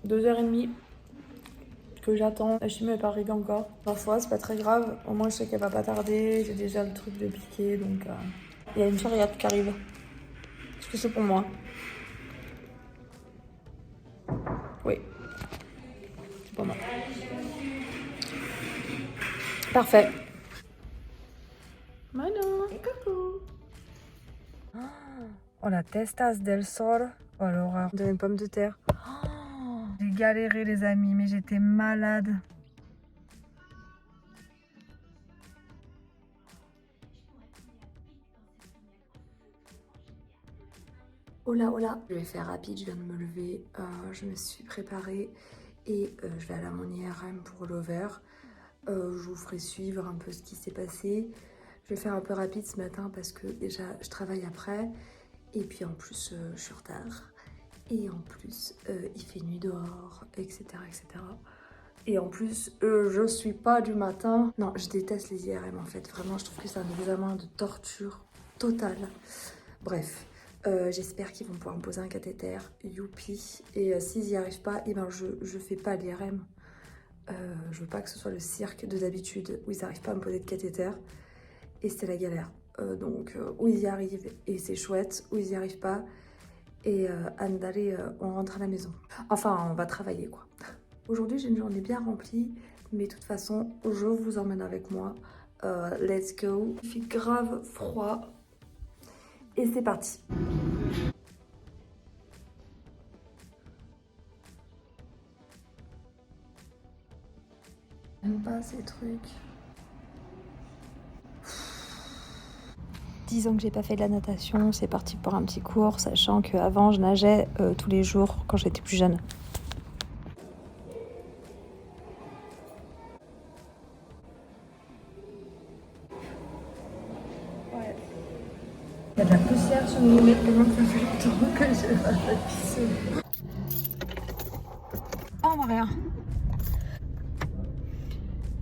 2h30 que j'attends. La chimio est pas arrivée encore. Parfois, c'est pas très grave. Au moins, je sais qu'elle va pas tarder. J'ai déjà le truc de piquer, donc il y a une chariot qui arrive. Est-ce que c'est pour moi? Oui, c'est pour moi. Parfait. Bueno. Coucou. Oh, la testas del sol. Oh, l'horreur. On dirait une pomme de terre. Oh, j'ai galéré, les amis, mais j'étais malade. Hola, hola. Je vais faire rapide, je viens de me lever. Je me suis préparée et je vais aller à mon IRM pour l'over. Je vous ferai suivre un peu ce qui s'est passé. Je vais faire un peu rapide ce matin parce que déjà je travaille après. Et puis en plus je suis en retard. Et en plus il fait nuit dehors, etc. etc. Et en plus je suis pas du matin. Non, je déteste les IRM en fait. Vraiment, je trouve que c'est un examen de torture totale. Bref. J'espère qu'ils vont pouvoir me poser un cathéter, youpi. Et s'ils n'y arrivent pas, eh ben je fais pas l'IRM. Je veux pas que ce soit le cirque de d'habitude où ils n'arrivent pas à me poser de cathéter. Et c'est la galère. Donc où ils y arrivent et c'est chouette, où ils n'y arrivent pas. Et andale, on rentre à la maison. Enfin, on va travailler quoi. Aujourd'hui, j'ai une journée bien remplie. Mais de toute façon, je vous emmène avec moi. Let's go. Il fait grave froid. Et c'est parti. J'aime pas ces trucs. 10 ans que j'ai pas fait de la natation, c'est parti pour un petit cours, sachant qu'avant je nageais tous les jours quand j'étais plus jeune. Ouais. Il y a de la poussière sur mon nez, tellement que ça fait longtemps que j'ai pas fait de piscine. Oh, on voit rien.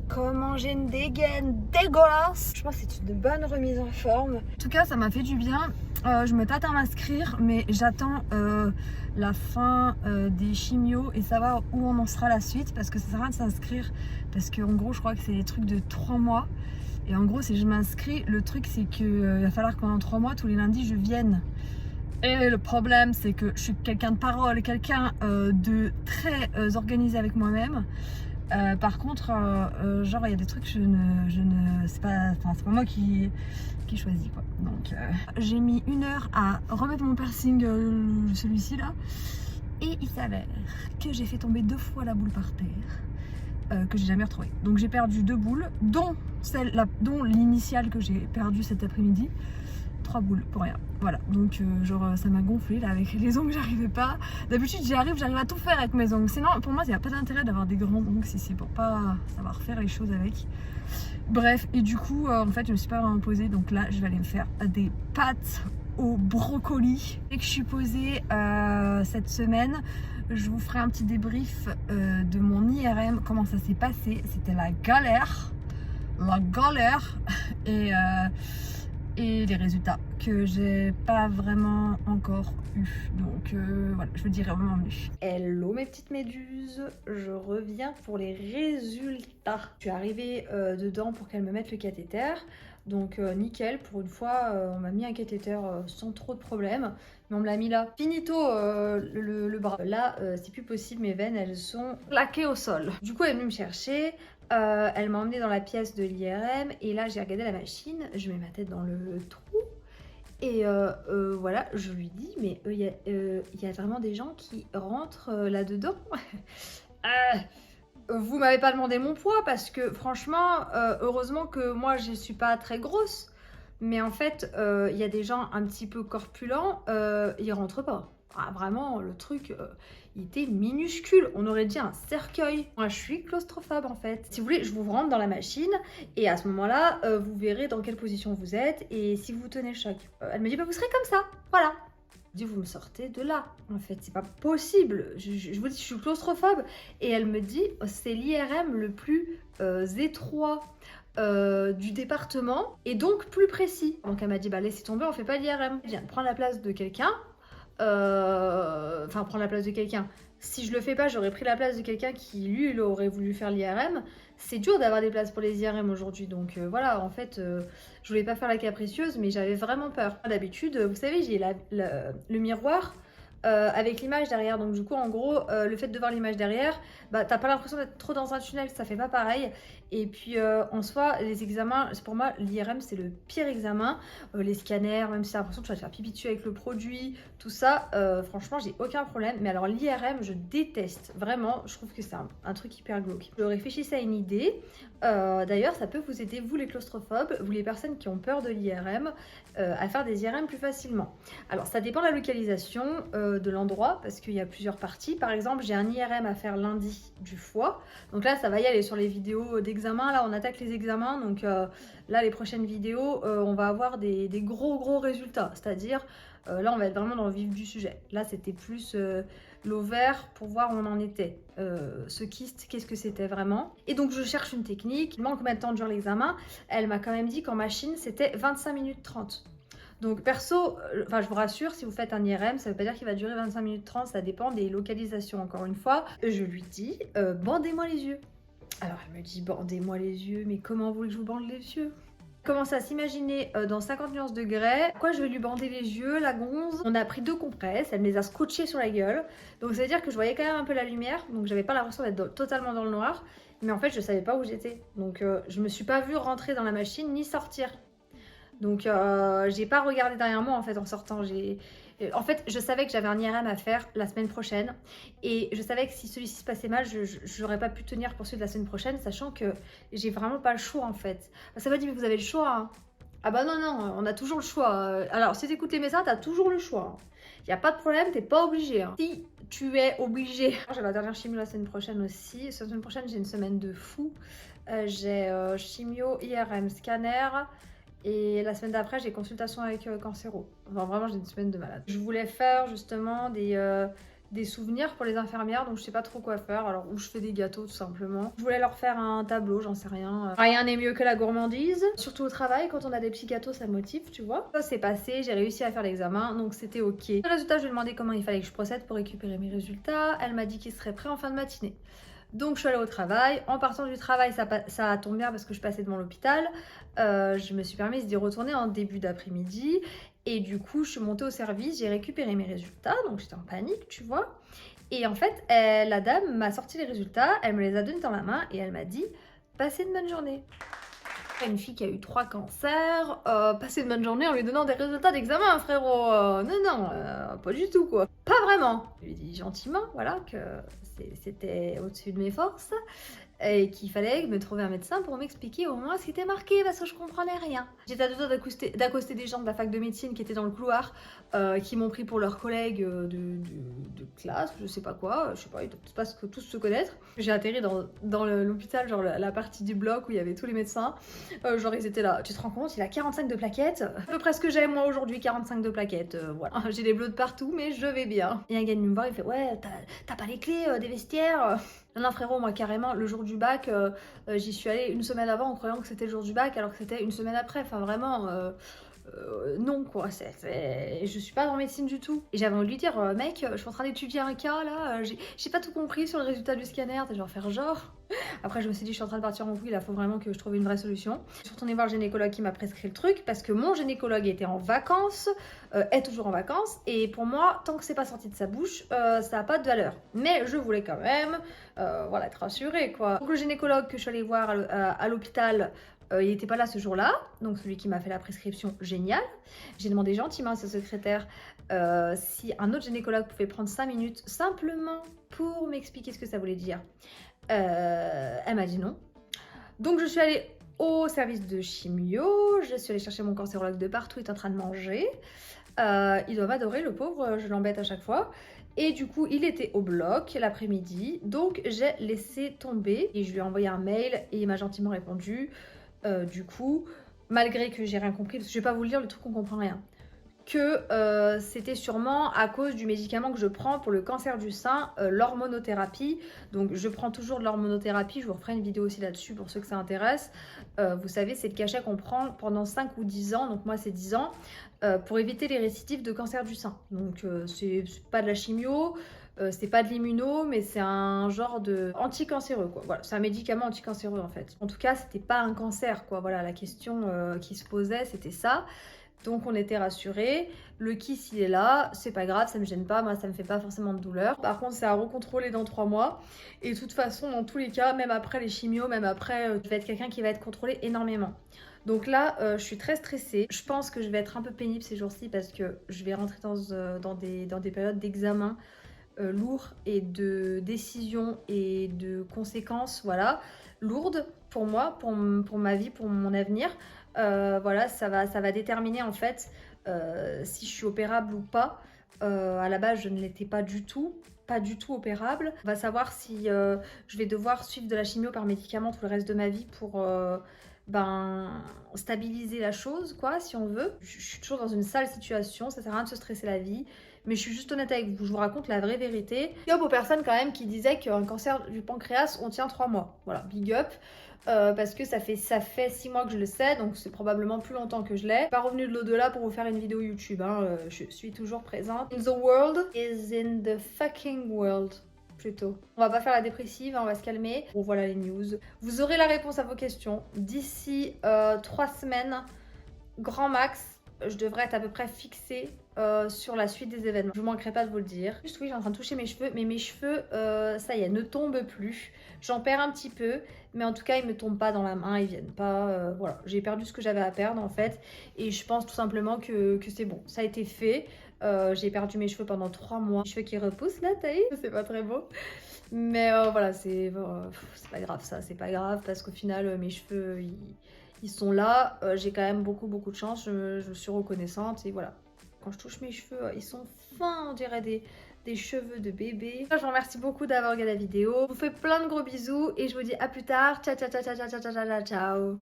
Comment j'ai une dégaine dégueulasse. Je pense que c'est une bonne remise en forme. En tout cas, ça m'a fait du bien. Je me tâte à m'inscrire, mais j'attends la fin des chimios et savoir où on en sera la suite, parce que ça sert à rien de s'inscrire, parce qu'en gros, je crois que c'est des trucs de 3 mois. Et en gros, si je m'inscris, le truc c'est qu'il va falloir que pendant 3 mois, tous les lundis, je vienne. Et le problème, c'est que je suis quelqu'un de parole, quelqu'un de très organisé avec moi-même. Par contre, genre il y a des trucs c'est pas moi qui choisis quoi. Donc j'ai mis 1 heure à remettre mon piercing, celui-ci là, et il s'avère que j'ai fait tomber 2 fois la boule par terre, que j'ai jamais retrouvée. Donc j'ai perdu 2 boules, dont l'initiale que j'ai perdue cet après-midi. 3 boules pour rien. Voilà, donc genre ça m'a gonflé là avec les ongles, j'arrivais pas. D'habitude j'arrive à tout faire avec mes ongles. Sinon pour moi il n'y a pas d'intérêt d'avoir des grands ongles si c'est pour pas savoir faire les choses avec. Bref, et du coup en fait je me suis pas vraiment posée, donc là je vais aller me faire des pâtes au brocoli. Dès que je suis posée cette semaine, je vous ferai un petit débrief de mon IRM, comment ça s'est passé. C'était la galère et les résultats que j'ai pas vraiment encore eu. Donc voilà, je vous dirai vraiment mieux. Hello mes petites méduses, je reviens pour les résultats. Je suis arrivée dedans pour qu'elle me mette le cathéter. Donc nickel, pour une fois on m'a mis un cathéter sans trop de problèmes. Mais on me l'a mis là. Finito le bras. Là c'est plus possible, mes veines elles sont plaquées au sol. Du coup elle est venue me chercher. Elle m'a emmenée dans la pièce de l'IRM et là j'ai regardé la machine, je mets ma tête dans le trou et voilà, je lui dis mais il y a vraiment des gens qui rentrent là-dedans. Vous m'avez pas demandé mon poids parce que franchement, heureusement que moi je suis pas très grosse, mais en fait il y a des gens un petit peu corpulents, ils rentrent pas. Ah, vraiment le truc il était minuscule, on aurait dit un cercueil. Moi je suis claustrophobe en fait. Si vous voulez je vous rentre dans la machine et à ce moment là vous verrez dans quelle position vous êtes et si vous tenez le choc. Elle me dit bah vous serez comme ça, voilà. Je dis vous me sortez de là, en fait c'est pas possible, je vous dis je suis claustrophobe. Et elle me dit c'est l'IRM le plus étroit du département et donc plus précis. Donc elle m'a dit bah laissez tomber, on fait pas l'IRM. Je viens de prendre la place de quelqu'un, enfin prendre la place de quelqu'un. Si je le fais pas, j'aurais pris la place de quelqu'un qui, lui, il aurait voulu faire l'IRM. C'est dur d'avoir des places pour les IRM aujourd'hui. Donc voilà, en fait, je voulais pas faire la capricieuse, mais j'avais vraiment peur. D'habitude, vous savez, j'ai le miroir avec l'image derrière. Donc du coup, en gros, le fait de voir l'image derrière, bah, t'as pas l'impression d'être trop dans un tunnel, ça fait pas pareil. Et puis en soi, les examens, pour moi, l'IRM, c'est le pire examen. Les scanners, même si t'as l'impression que tu vas te faire pipi dessus avec le produit, tout ça, franchement, j'ai aucun problème. Mais alors l'IRM, je déteste. Vraiment, je trouve que c'est un truc hyper glauque. Je réfléchissais à une idée. D'ailleurs, ça peut vous aider, vous les claustrophobes, vous les personnes qui ont peur de l'IRM, à faire des IRM plus facilement. Alors, ça dépend de la localisation, de l'endroit, parce qu'il y a plusieurs parties. Par exemple, j'ai un IRM à faire lundi du foie. Donc là, ça va y aller sur les vidéos d'examen. Là, on attaque les examens. Donc là, les prochaines vidéos, on va avoir des gros résultats. C'est-à-dire, là, on va être vraiment dans le vif du sujet. Là, c'était plus l'ovaire pour voir où on en était. Ce kyste, qu'est-ce que c'était vraiment? Et donc, je cherche une technique. Je demande combien de temps dure l'examen. Elle m'a quand même dit qu'en machine, c'était 25 minutes 30. Donc perso, enfin je vous rassure, si vous faites un IRM, ça veut pas dire qu'il va durer 25 minutes 30, ça dépend des localisations encore une fois. Je lui dis, bandez-moi les yeux. Alors elle me dit, bandez-moi les yeux, mais comment vous voulez que je vous bande les yeux? Commence à s'imaginer dans 50 nuances degrés. Pourquoi je vais lui bander les yeux, la gonze? On a pris 2 compresses, elle me les a scotchées sur la gueule. Donc ça veut dire que je voyais quand même un peu la lumière, donc j'avais pas l'impression d'être totalement dans le noir. Mais en fait je savais pas où j'étais. Donc je me suis pas vue rentrer dans la machine ni sortir. Donc j'ai pas regardé derrière moi en fait en sortant. En fait, je savais que j'avais un IRM à faire la semaine prochaine et je savais que si celui-ci se passait mal, je n'aurais pas pu tenir pour celui de la semaine prochaine, sachant que j'ai vraiment pas le choix en fait. Ça m'a dit mais vous avez le choix hein. Ah bah non, on a toujours le choix. Alors si t'écoutes les messages, t'as toujours le choix. Il y a pas de problème, t'es pas obligé. Hein. Si tu es obligé. J'ai la dernière chimio la semaine prochaine aussi. La semaine prochaine, j'ai une semaine de fou. J'ai chimio, IRM, scanner. Et la semaine d'après, j'ai consultation avec Cancéro. Enfin, vraiment, j'ai une semaine de malade. Je voulais faire justement des souvenirs pour les infirmières, donc je sais pas trop quoi faire. Alors, où je fais des gâteaux tout simplement. Je voulais leur faire un tableau, j'en sais rien. Rien n'est mieux que la gourmandise. Surtout au travail, quand on a des petits gâteaux, ça motive, tu vois. Ça s'est passé, j'ai réussi à faire l'examen, donc c'était ok. Le résultat, je lui ai demandé comment il fallait que je procède pour récupérer mes résultats. Elle m'a dit qu'il serait prêt en fin de matinée. Donc je suis allée au travail. En partant du travail, ça tombe bien parce que je passais devant l'hôpital. Je me suis permise d'y retourner en début d'après-midi. Et du coup, je suis montée au service, j'ai récupéré mes résultats. Donc j'étais en panique, tu vois. Et en fait, la dame m'a sorti les résultats, elle me les a donnés dans la main et elle m'a dit « Passez une bonne journée ». Une fille qui a eu 3 cancers, passer une bonne journée en lui donnant des résultats d'examen, frérot. Non, pas du tout, quoi. Pas vraiment. Je lui ai dit gentiment, voilà, que c'était au-dessus de mes forces et qu'il fallait me trouver un médecin pour m'expliquer au moins ce qui était marqué parce que je comprenais rien. J'étais à deux doigts d'accoster des gens de la fac de médecine qui étaient dans le couloir, qui m'ont pris pour leurs collègues de classe, je sais pas quoi, je sais pas, ils doivent pas tous se connaître. J'ai atterri dans l'hôpital, genre la partie du bloc où il y avait tous les médecins. Genre ils étaient là, tu te rends compte, il a 45 de plaquettes, à peu près ce que j'ai moi aujourd'hui, 45 de plaquettes, voilà. J'ai des bleus de partout mais je vais bien. Il y a un gars venu me voir, il fait ouais, t'as pas les clés des vestiaires? Non frérot, moi carrément, le jour du bac, j'y suis allée une semaine avant en croyant que c'était le jour du bac alors que c'était une semaine après, enfin vraiment... non quoi, je suis pas dans médecine du tout. Et j'avais envie de lui dire, mec, je suis en train d'étudier un cas là, j'ai pas tout compris sur le résultat du scanner, t'as genre faire genre. Après je me suis dit, je suis en train de partir en couille, là faut vraiment que je trouve une vraie solution. Je suis retournée voir le gynécologue qui m'a prescrit le truc parce que mon gynécologue était en vacances, est toujours en vacances, et pour moi, tant que c'est pas sorti de sa bouche, ça a pas de valeur. Mais je voulais quand même, voilà, être rassurée quoi. Donc le gynécologue que je suis allée voir à l'hôpital, il n'était pas là ce jour-là, donc celui qui m'a fait la prescription, génial. J'ai demandé gentiment à sa secrétaire si un autre gynécologue pouvait prendre 5 minutes simplement pour m'expliquer ce que ça voulait dire. Elle m'a dit non. Donc je suis allée au service de chimio, je suis allée chercher mon cancérologue de partout, il est en train de manger. Il doit m'adorer, le pauvre, je l'embête à chaque fois. Et du coup, il était au bloc l'après-midi, donc j'ai laissé tomber. Et je lui ai envoyé un mail et il m'a gentiment répondu. Du coup, malgré que j'ai rien compris, parce que je vais pas vous lire le truc qu'on comprend rien. que c'était sûrement à cause du médicament que je prends pour le cancer du sein, l'hormonothérapie. Donc je prends toujours de l'hormonothérapie, je vous referai une vidéo aussi là-dessus pour ceux que ça intéresse. Vous savez, c'est le cachet qu'on prend pendant 5 ou 10 ans, donc moi c'est 10 ans, pour éviter les récidives de cancer du sein. Donc c'est pas de la chimio, c'est pas de l'immuno, mais c'est un genre de anticancéreux, quoi. Voilà, c'est un médicament anticancéreux en fait. En tout cas, c'était pas un cancer, quoi. Voilà, la question qui se posait, c'était ça. Donc on était rassurés. Le kiss il est là, c'est pas grave, ça me gêne pas, moi ça me fait pas forcément de douleur. Par contre c'est à recontrôler dans 3 mois. Et de toute façon dans tous les cas, même après les chimios, même après, je vais être quelqu'un qui va être contrôlé énormément. Donc là je suis très stressée. Je pense que je vais être un peu pénible ces jours-ci parce que je vais rentrer dans des périodes d'examen lourds et de décisions et de conséquences, voilà, lourdes pour moi, pour ma vie, pour mon avenir. Voilà, ça va déterminer en fait si je suis opérable ou pas. À la base, je ne l'étais pas du tout opérable. On va savoir si je vais devoir suivre de la chimio par médicament tout le reste de ma vie pour stabiliser la chose, quoi, si on veut. Je suis toujours dans une sale situation, ça sert à rien de se stresser la vie. Mais je suis juste honnête avec vous, je vous raconte la vraie vérité. Big up aux personnes quand même qui disaient qu'un cancer du pancréas, on tient 3 mois. Voilà, big up. Parce que ça fait 6 mois que je le sais, donc c'est probablement plus longtemps que je l'ai. Pas revenu de l'au-delà pour vous faire une vidéo YouTube, hein. Je suis toujours présente. In the world is in the fucking world. Plutôt. On va pas faire la dépressive, hein, on va se calmer. Bon voilà les news. Vous aurez la réponse à vos questions d'ici 3 semaines, grand max. Je devrais être à peu près fixée sur la suite des événements. Je ne manquerai pas de vous le dire. Juste oui, j'ai en train de toucher mes cheveux, mais mes cheveux, ça y est, ne tombent plus. J'en perds un petit peu, mais en tout cas, ils ne me tombent pas dans la main, ils viennent pas. Voilà, j'ai perdu ce que j'avais à perdre en fait, et je pense tout simplement que c'est bon. Ça a été fait. J'ai perdu mes cheveux pendant 3 mois. Les cheveux qui repoussent là, t'as vu? C'est pas très beau. Mais voilà, c'est pas grave ça, c'est pas grave parce qu'au final, mes cheveux, ils sont là. J'ai quand même beaucoup de chance, je suis reconnaissante et voilà. Quand je touche mes cheveux, ils sont fins, on dirait des cheveux de bébé. Je vous remercie beaucoup d'avoir regardé la vidéo. Je vous fais plein de gros bisous et je vous dis à plus tard. Ciao, ciao, ciao, ciao, ciao, ciao, ciao, ciao.